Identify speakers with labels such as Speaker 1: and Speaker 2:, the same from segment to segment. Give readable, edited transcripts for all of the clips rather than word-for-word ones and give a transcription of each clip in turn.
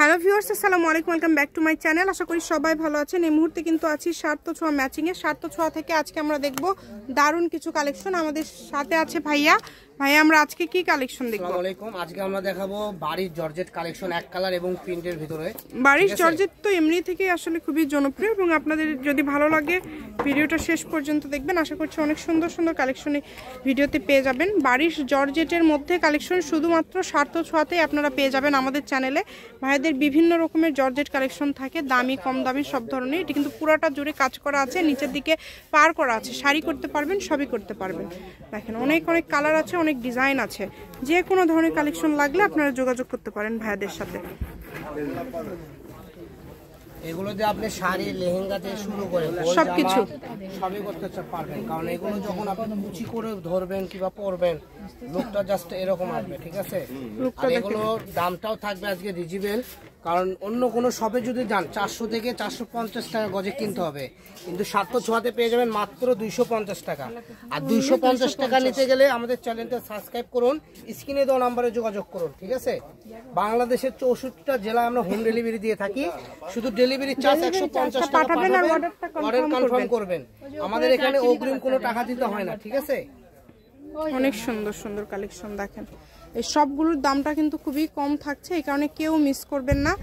Speaker 1: Hello viewers, আসসালামু আলাইকুম, welcome back to my channel. আশা করি সবাই ভালো আছেন। এই মুহূর্তে কিন্তু আছি স্বার্থ ছোঁয়া ম্যাচিংয়ে। স্বার্থ ছোঁয়া থেকে আজকে আমরা দেখব দারুণ কিছু কালেকশন। আমাদের সাথে আছে ভাইয়া। আমরা আজকে কি কালেকশন দেখব?
Speaker 2: আসসালামু আলাইকুম। আজকে আমরা দেখাবো বাড়ির জর্জেট কালেকশন, এক কালার এবং প্রিন্টের ভিতরে।
Speaker 1: বাড়ির জর্জেট তো এমনি থেকেই আসলে খুবই জনপ্রিয় এবং আপনাদের যদি ভালো লাগে ভিডিওটা শেষ পর্যন্ত দেখবেন। আশা করছি অনেক সুন্দর সুন্দর কালেকশন ভিডিওতে পেয়ে যাবেন। বাড়ির জর্জেটের মধ্যে কালেকশন শুধুমাত্র স্বার্থ ছোঁয়াতেই আপনারা পেয়ে যাবেন আমাদের চ্যানেলে। ভাইদের বিভিন্ন রকমের জর্জেট কালেকশন থাকে, দামি কম দামি সব ধরনের। এটি কিন্তু পুরাটা জুড়ে কাজ করা আছে, নিচের দিকে পার করা আছে। শাড়ি করতে পারবেন, সবই করতে পারবেন। দেখেন অনেক অনেক কালার আছে, অনেক ডিজাইন আছে। যে কোনো ধরনের কালেকশন লাগলে আপনারা যোগাযোগ করতে পারেন ভাইদের সাথে।
Speaker 2: এগুলো যে আপনি শাড়ি লেহেঙ্গা থেকে শুরু করে
Speaker 1: সবকিছু
Speaker 2: সবই করতে পারবেন, কারণ এগুলো যখন আপনি কুচি করে ধরবেন কিংবা পরবেন লুকটা জাস্ট এরকম আসবে, ঠিক আছে। আর এগুলোর দামটাও থাকবে আজকে রিজনেবল, কারণ অন্য কোনো শপে যদি যান 400 থেকে 450 টাকা গজে কিনতে হবে, কিন্তু স্বার্থ ছোঁয়াতে পেয়ে যাবেন মাত্র 250 টাকা। আর 250 টাকা নিতে গেলে আমাদের চ্যানেলটা সাবস্ক্রাইব করুন, স্ক্রিনে দেওয়া নাম্বারে যোগাযোগ করুন, ঠিক আছে। বাংলাদেশের 64টা জেলায় আমরা হোম ডেলিভারি দিয়ে থাকি। শুধু ডেলিভারি চার্জ 150 টাকা পাঠাবেন, অর্ডার কনফার্ম করবেন। আমাদের এখানে অগ্রিম কোনো টাকা দিতে হয় না, ঠিক আছে।
Speaker 1: অনেক সুন্দর সুন্দর কালেকশন দেখেন। এই সবগুলোর দামটা কিন্তু খুবই কম থাকছে, এই কারণে কেউ মিস করবেন না।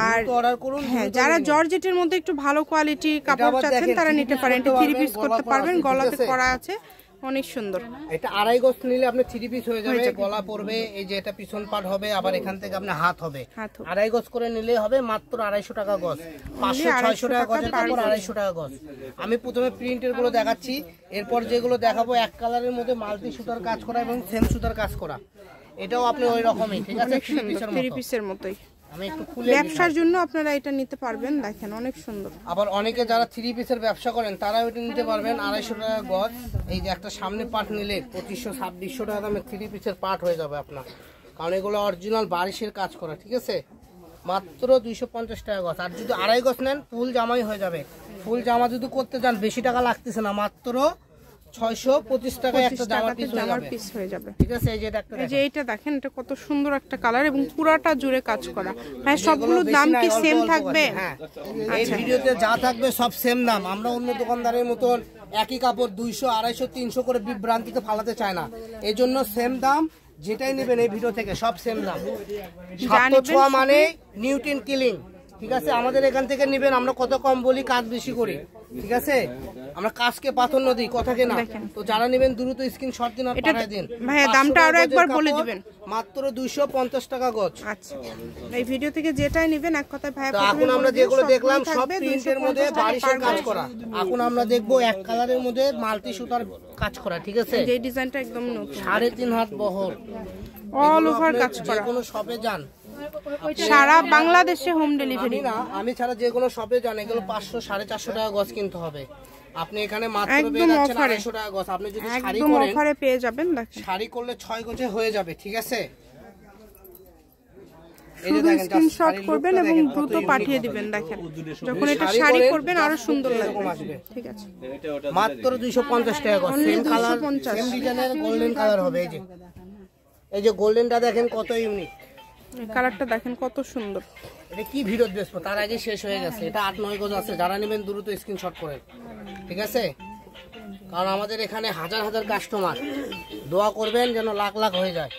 Speaker 1: আর
Speaker 2: অর্ডার করুন।
Speaker 1: হ্যাঁ, যারা জর্জেটের মধ্যে একটু ভালো কোয়ালিটির কাপড় চাচ্ছেন তারা নিতে পারেন। এটা 3 পিস করতে পারবেন, গলাতে করা আছে, অনেক সুন্দর।
Speaker 2: এটা 2.5 গজ নিলে আপনি 3 পিস হয়ে যাবে। গলা পড়বে, এই যে এটা পিছন পাট হবে, আবার এখান থেকে আপনি হাত হবে। 2.5 গজ করে নিলে হবে মাত্র 250 টাকা গজ। 500-600 টাকা গজের কাপড় 250 টাকা গজ। আমি প্রথমে প্রিন্টের গুলো দেখাচ্ছি, এরপর যেগুলো দেখাবো এক কালারের মধ্যে মাল্টি সুতার কাজ করা এবং সেম সুতার কাজ করা। এটাও আপনি ওই রকমই, ঠিক আছে, 3
Speaker 1: পিসের মতোই।
Speaker 2: আমি একটু খুলে
Speaker 1: ব্যবসার জন্য আপনারা এটা নিতে পারবেন। দেখেন অনেক সুন্দর।
Speaker 2: আবার অনেকে যারা 3 পিসের ব্যবসা করেন তারা এটা নিতে পারবেন 250 টাকা গজ। এই যে একটা সামনে পাট নিলে 2500-2600 টাকা দামে 3 পিসের পাট হয়ে যাবে আপনার, কারণ এগুলো অরিজিনাল বারিশের কাজ করা, ঠিক আছে। মাত্র 250 টাকা গজ। আর যদি 2.5 গজ নেন ফুল জামাই হয়ে যাবে। ফুল জামা যদি করতে চান বেশি টাকা লাগতেছে না, মাত্র 625 টাকা একটা জামার পিস হয়ে যাবে, ঠিক আছে। এই যে
Speaker 1: এটা দেখেন, এটা কত সুন্দর একটা কালার এবং পুরাটা জুড়ে কাজ করা। ভাই সবগুলোর দাম কি সেম থাকবে?
Speaker 2: হ্যাঁ, এই ভিডিওতে যা থাকবে সব সেম দাম। আমরা অন্য দোকানদারের মতন একই কাপড় 200, 250, 300 করে বিভ্রান্তিতে ফালাতে চাই না। এই জন্য সেম দাম, যেটাই নেবেন এই ভিডিও থেকে সব সেম দাম। স্বার্থ ছোঁয়া মানে নিউটন কিলিং, ঠিক আছে। আমাদের এখান থেকে নেবেন, আমরা কত কম বলি, কাজ বেশি করি, ঠিক আছে। আমরা কাজকে প্রাধান্য দিই, কথাকে না। তো যারা নেবেন দ্রুত স্ক্রিনশট দিন আর পাঠিয়ে দিন।
Speaker 1: ভাইয়া দামটা আরো একবার বলে দিবেন।
Speaker 2: মাত্র 250 টাকা গজ।
Speaker 1: আচ্ছা, এই ভিডিও থেকে যেটাই নেবেন এক কথায় ভাইয়া।
Speaker 2: এখন আমরা যেগুলো দেখলাম সব প্রিন্টের মধ্যে বারিশের কাজ করা। এখন আমরা দেখবো এক কালারের মধ্যে মাল্টি সুতার কাজ করা, ঠিক আছে।
Speaker 1: এই ডিজাইনটা একদম নতুন,
Speaker 2: 3.5 হাত বহর,
Speaker 1: অল ওভার কাজ করা।
Speaker 2: কোনো শপে যান
Speaker 1: সারা বাংলাদেশে হোম ডেলিভারি
Speaker 2: না, আমি ছাড়া যে কোনো শপে যান এগুলো 500-450 টাকা গজ কিনতে হবে। আপনি এখানে মাত্র পেয়ে যাচ্ছেন 250 টাকা গজ। আপনি যদি শাড়ি করেন
Speaker 1: অফারে পেয়ে যাবেন। দেখেন
Speaker 2: শাড়ি করলে 6 গজে হয়ে যাবে, ঠিক আছে।
Speaker 1: এই যে দেখেন, স্ক্রিনশট করবেন এবং দ্রুত পাঠিয়ে দিবেন। দেখেন যখন এটা শাড়ি করবেন আরো সুন্দর লাগবে, ঠিক আছে।
Speaker 2: মাত্র 250 টাকা গজ। সেম কালার, সেম ডিজাইনের গোল্ডেন কালার হবে। এই যে গোল্ডেনটা দেখেন কত ইউনিক,
Speaker 1: এই কালারটা দেখেন কত সুন্দর।
Speaker 2: এটা কি ভিডিও দেখবো তার আগে শেষ হয়ে গেছে। এটা 8-9 গজ আছে, যারা নেবেন দ্রুত স্ক্রিনশট করেন, ঠিক আছে। কারণ আমাদের এখানে হাজার হাজার কাস্টমার, দোয়া করবেন যেন লাখ লাখ হয়ে যায়।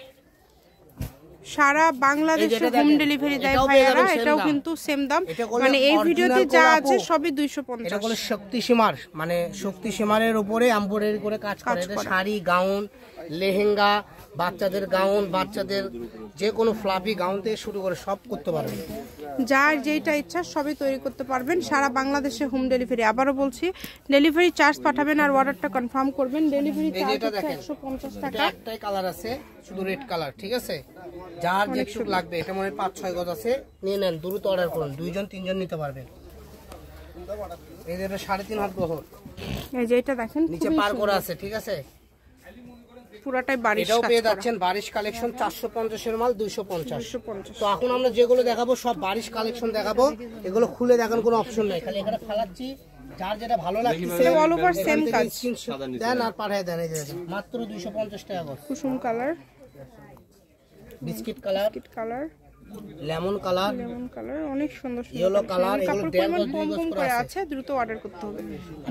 Speaker 1: সারা বাংলাদেশে হোম ডেলিভারি দেয় ভাইয়ারা। এটাও কিন্তু সেম দাম, মানে এই ভিডিওতে যা আছে সবই 250।
Speaker 2: এটা বলে শক্তি সীমার, মানে শক্তি সীমারের উপরে এমব্রয়ডারি করে কাজ করে। এটা শাড়ি, গাউন, লেহেঙ্গা, বাচ্চাদের গাউন, বাচ্চাদের যে কোনো ফ্লাফি গাউন থেকে শুরু করে সব করতে পারবেন।
Speaker 1: যার যেটা ইচ্ছা সবই তৈরি করতে পারবেন। সারা বাংলাদেশে হোম ডেলিভারি। আবারও বলছি, ডেলিভারি চার্জ পাঠাবেন আর অর্ডারটা কনফার্ম করবেন। ডেলিভারি চার্জ 150 টাকা।
Speaker 2: একটাই কালার আছে, শুধু রেড কালার, ঠিক আছে। যার যেটুকু লাগবে, এটা মনে 5-6 গজ আছে, নিয়ে নেন, দ্রুত অর্ডার করুন। 2-3 জন নিতে পারবেন। এই যে 3.5 হাত বহর,
Speaker 1: এই যে এটা দেখেন
Speaker 2: নিচে পার করা আছে, ঠিক আছে।
Speaker 1: পুরাটাই বারিশ।
Speaker 2: এটাও পেয়ে যাচ্ছেন বারিশ কালেকশন, 450 এর মাল 250। তো এখন আমরা যেগুলো দেখাবো সব বারিশ কালেকশন দেখাবো। এগুলো খুলে দেখার কোনো অপশন নাই, খালি এখানে ফালাচ্ছি। যার যেটা ভালো লাগছে
Speaker 1: অল ওভার সেম কাজ
Speaker 2: দেন আর পাঠিয়ে দেন। এই যে মাত্র 250 টাকা গজ।
Speaker 1: কুসুম colour,
Speaker 2: biscuit colour, lemon colour,
Speaker 1: অনেক সুন্দর
Speaker 2: ইয়েলো কালার, এগুলো
Speaker 1: কম করে আছে, দ্রুত অর্ডার করতে হবে।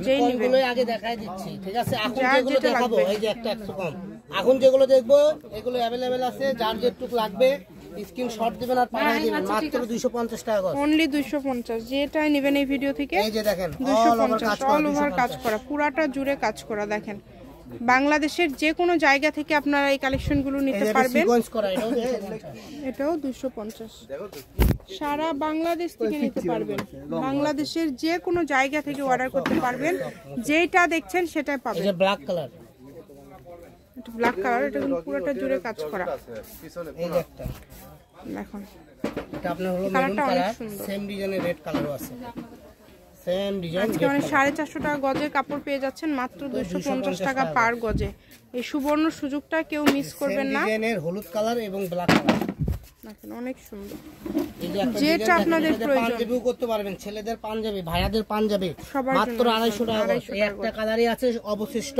Speaker 2: যেই নিবেন আগে দেখাই দিচ্ছি, ঠিক আছে? এখন যেগুলো দেখাবো এই যে একটা 100 কম, এখন যেগুলো দেখবো এগুলো अवेलेबल আছে, যার যেটুক লাগবে স্ক্রিনশট দিবেন আর পাঠিয়ে দিবেন, মাত্র 250 টাকা করে,
Speaker 1: অনলি 250। যেটাই নেবেন এই ভিডিও থেকে
Speaker 2: এই যে দেখেন
Speaker 1: 250, অল ওভার কাজ করা, পুরাটা জুড়ে কাজ করা। দেখেন বাংলাদেশের যে কোনো জায়গা থেকে আপনারা এই কালেকশনগুলো নিতে পারবেন। এটাও 250, সারা বাংলাদেশ থেকে নিতে পারবেন, বাংলাদেশের যে কোনো জায়গা থেকে অর্ডার করতে পারবেন, যেটা দেখছেন সেটাই পাবেন।
Speaker 2: এই যে ব্ল্যাক কালার,
Speaker 1: এটা ব্ল্যাক কালার, এটা কিন্তু পুরোটা জুড়ে কাজ করা।
Speaker 2: এই যে একটা
Speaker 1: দেখুন
Speaker 2: এটা আপনার হলো মেরুন কালার, সেম ডিজাইনের রেড কালারও আছে, সেম ডিজাইন।
Speaker 1: আজকে মানে 450 টাকা গজের কাপড় পেয়ে যাচ্ছেন মাত্র 250 টাকা পার গজে। এই সুবর্ণ সুযোগটা কেউ মিস করবেন না।
Speaker 2: ডিজাইনের হলুদ কালার এবং ব্ল্যাক কালার,
Speaker 1: দেখেন অনেক সুন্দর।
Speaker 2: এই যে একটা
Speaker 1: যেটা আপনাদের প্রয়োজন,
Speaker 2: পাঞ্জাবিও করতে পারবেন, ছেলেদের পাঞ্জাবি, ভাইয়াদের পাঞ্জাবি, মাত্র 250 টাকা। এই একটা কালারই আছে অবশিষ্ট,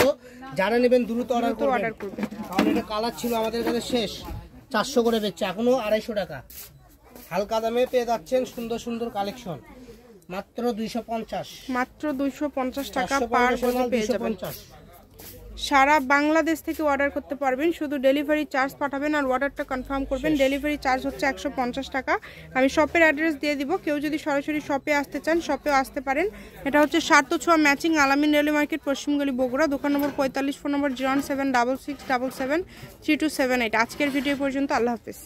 Speaker 2: যারা নেবেন দ্রুত অর্ডার করবেন, কারণ এটা কালার ছিল আমাদের কাছে শেষ, 400 করে বেচছে, এখনো 250 টাকা। হালকা দামে পেয়ে যাচ্ছেন সুন্দর সুন্দর কালেকশন, মাত্র 250,
Speaker 1: মাত্র 250 টাকা পার গজে পেয়ে যাবেন।
Speaker 2: 250।
Speaker 1: সারা বাংলাদেশ থেকে অর্ডার করতে পারবেন, শুধু ডেলিভারি চার্জ পাঠাবেন আর অর্ডারটা কনফার্ম করবেন। ডেলিভারি চার্জ হচ্ছে 150 টাকা। আমি শপের অ্যাড্রেস দিয়ে দিব, কেউ যদি সরাসরি শপে আসতে চান শপেও আসতে পারেন। এটা হচ্ছে সার্থছোয়া ম্যাচিং, আলামিন রেলওয়ে মার্কেট, পশ্চিমগলি, বগুড়া। দোকান নম্বর 45, ফোন নম্বর 01766773278। আজকের ভিডিও পর্যন্ত, আল্লাহ হাফেজ।